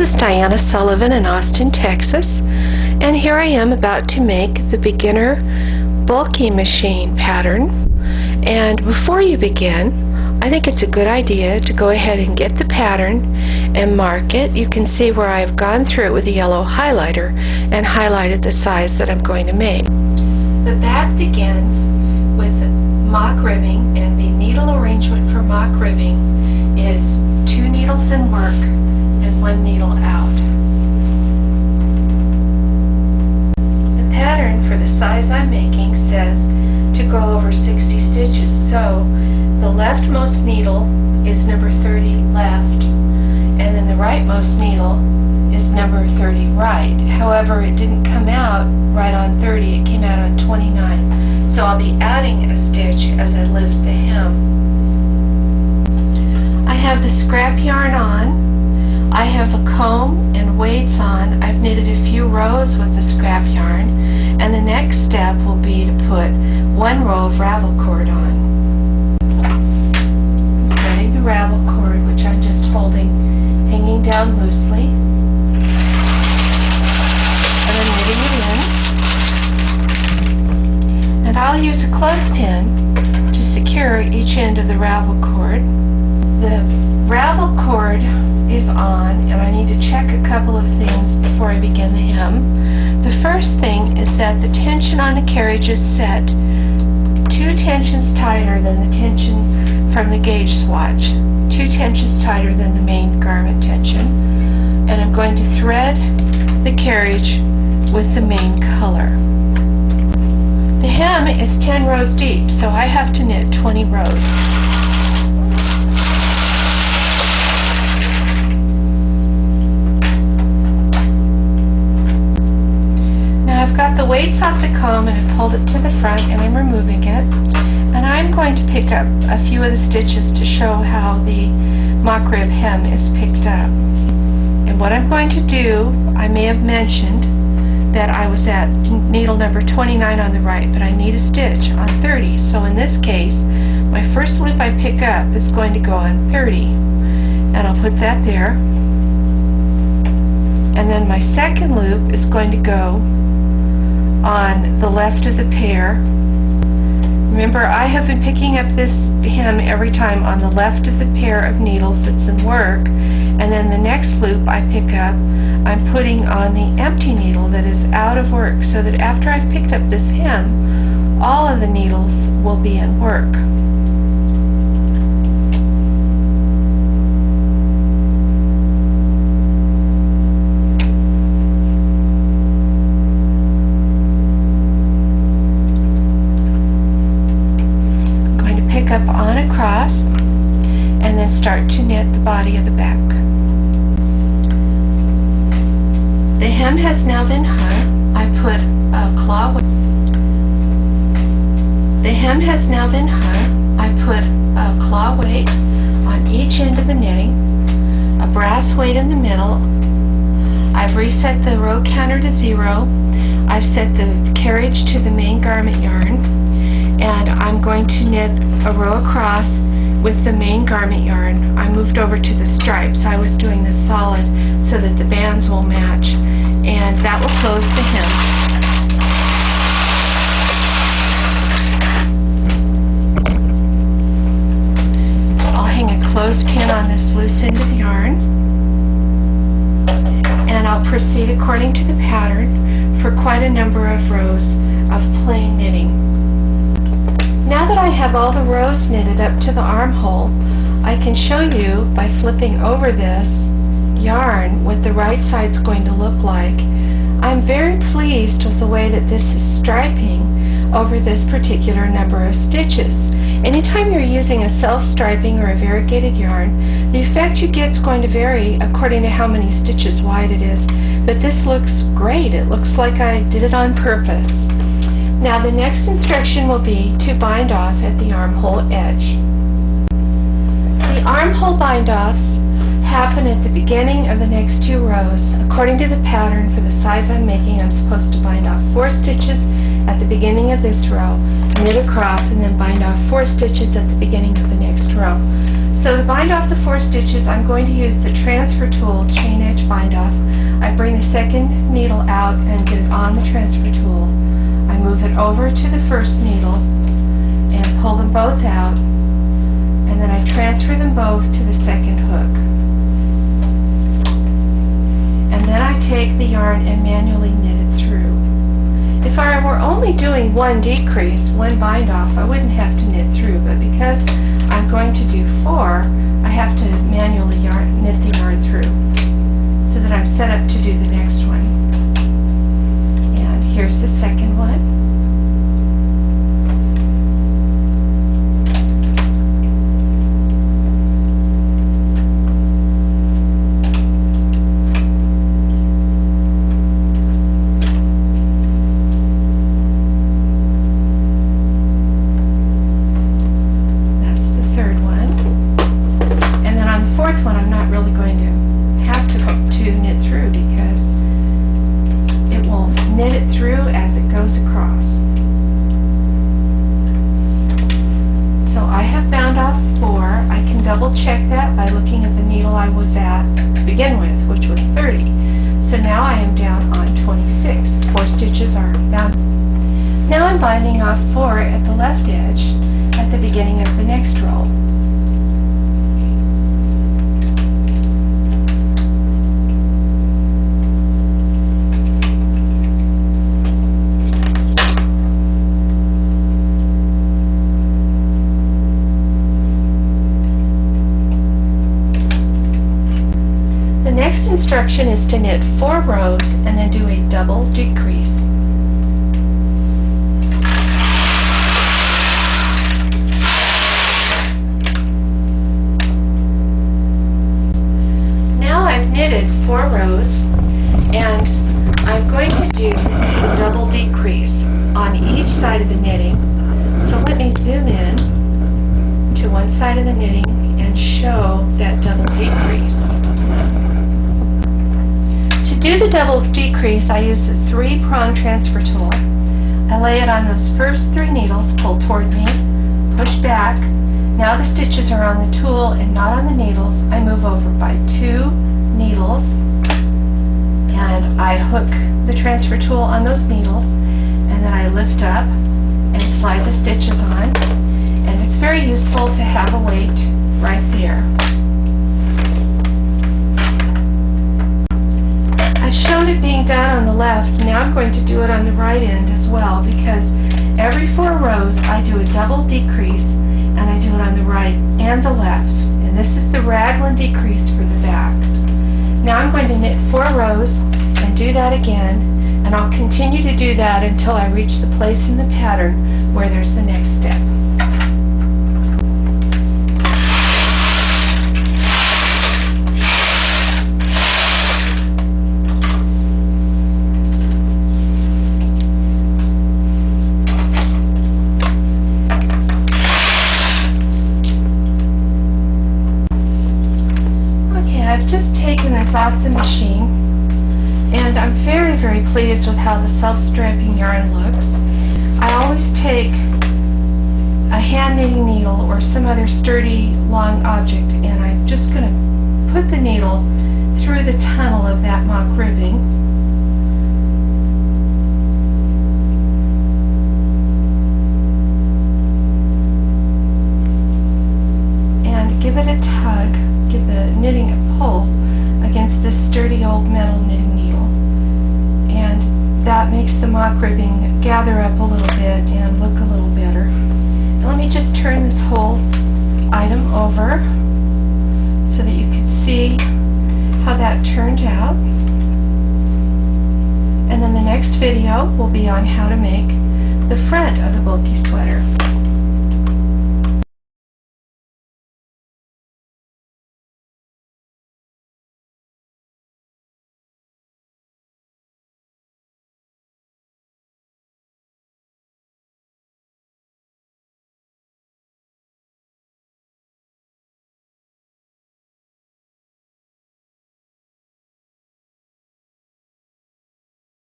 is Diana Sullivan in Austin, Texas, and here I am about to make the beginner bulky machine pattern. And before you begin, I think it's a good idea to go ahead and get the pattern and mark it. You can see where I've gone through it with a yellow highlighter and highlighted the size that I'm going to make. The back begins with mock ribbing, and the needle arrangement for mock ribbing is 2 needles in work and 1 needle out. The pattern for the size I'm making says to go over 60 stitches, so the leftmost needle is number 30 left, and then the rightmost needle is number 30 right. However, it didn't come out right on 30, it came out on 29. So I'll be adding a stitch as I lift the hem. I have the scrap yarn on, I have a comb and weights on. I've knitted a few rows with the scrap yarn, and the next step will be to put 1 row of ravel cord on. I'm threading the ravel cord, which I'm just holding, hanging down loosely, and I'm knitting it in. And I'll use a clothespin to secure each end of the ravel cord. The ravel cord is on, and I need to check a couple of things before I begin the hem. The first thing is that the tension on the carriage is set 2 tensions tighter than the tension from the gauge swatch, 2 tensions tighter than the main garment tension, and I'm going to thread the carriage with the main color. The hem is 10 rows deep, so I have to knit 20 rows. Now I've got the weights off the comb and I've pulled it to the front and I'm removing it. And I'm going to pick up a few of the stitches to show how the mock rib hem is picked up. And what I'm going to do, I may have mentioned that I was at needle number 29 on the right, but I need a stitch on 30. So in this case, my first loop I pick up is going to go on 30. And I'll put that there. And then my second loop is going to go on the left of the pair. Remember, I have been picking up this hem every time on the left of the pair of needles that's in work, and then the next loop I pick up, I'm putting on the empty needle that is out of work, so that after I've picked up this hem, all of the needles will be in work. Up on across and then start to knit the body of the back. The hem has now been hung. I put a claw weight. The hem has now been hung. I put a claw weight on each end of the knitting, a brass weight in the middle. I've reset the row counter to 0. I've set the carriage to the main garment yarn, and I'm going to knit a row across with the main garment yarn. I moved over to the stripes. I was doing the solid so that the bands will match, and that will close the hem. I'll hang a clothespin on this loose end of the yarn, and I'll proceed according to the pattern for quite a number of rows of plain knitting. Now that I have all the rows knitted up to the armhole, I can show you by flipping over this yarn what the right side's going to look like. I'm very pleased with the way that this is striping over this particular number of stitches. Anytime you're using a self-striping or a variegated yarn, the effect you get is going to vary according to how many stitches wide it is. But this looks great. It looks like I did it on purpose. Now the next instruction will be to bind off at the armhole edge. The armhole bind-offs happen at the beginning of the next 2 rows. According to the pattern for the size I'm making, I'm supposed to bind off 4 stitches at the beginning of this row, knit across, and then bind off 4 stitches at the beginning of the next row. So to bind off the 4 stitches, I'm going to use the transfer tool, chain edge bind off. I bring the second needle out and get it on the transfer tool. I move it over to the first needle and pull them both out, and then I transfer them both to the second hook. And then I take the yarn and manually knit it through. If I were only doing one decrease, one bind off, I wouldn't have to knit through, but because I'm going to do 4, I have to manually knit the yarn through so that I'm set up to do the next one. And here's the second one. One I'm not really going to have to knit through because it will knit it through as it goes across. So I have bound off 4. I can double check that by looking at the needle I was at to begin with, which was 30. So now I am down on 26. 4 stitches are bound. Now I'm binding off 4 at the left edge at the beginning of the next row. The next instruction is to knit 4 rows and then do a double decrease. Now I've knitted 4 rows and I'm going to do a double decrease on each side of the knitting. So let me zoom in to one side of the knitting and show that double decrease. To do the double decrease, I use the 3-prong transfer tool. I lay it on those first 3 needles, pull toward me, push back. Now the stitches are on the tool and not on the needles. I move over by 2 needles and I hook the transfer tool on those needles, and then I lift up and slide the stitches on. And it's very useful to have a weight right there. I showed it being done on the left. Now I'm going to do it on the right end as well, because every 4 rows I do a double decrease, and I do it on the right and the left. And this is the raglan decrease for the back. Now I'm going to knit 4 rows and do that again, and I'll continue to do that until I reach the place in the pattern where there's the next step. I've just taken this off the machine, and I'm very, very pleased with how the self-strapping yarn looks. I always take a hand knitting needle or some other sturdy long object, and I'm just going to put the needle through the tunnel of that mock ribbing. And give it a tug, give the knitting a pull against this sturdy old metal knitting needle, and that makes the mock ribbing gather up a little bit and look a little better. And let me just turn this whole item over so that you can see how that turned out. And then the next video will be on how to make the front of the bulky sweater.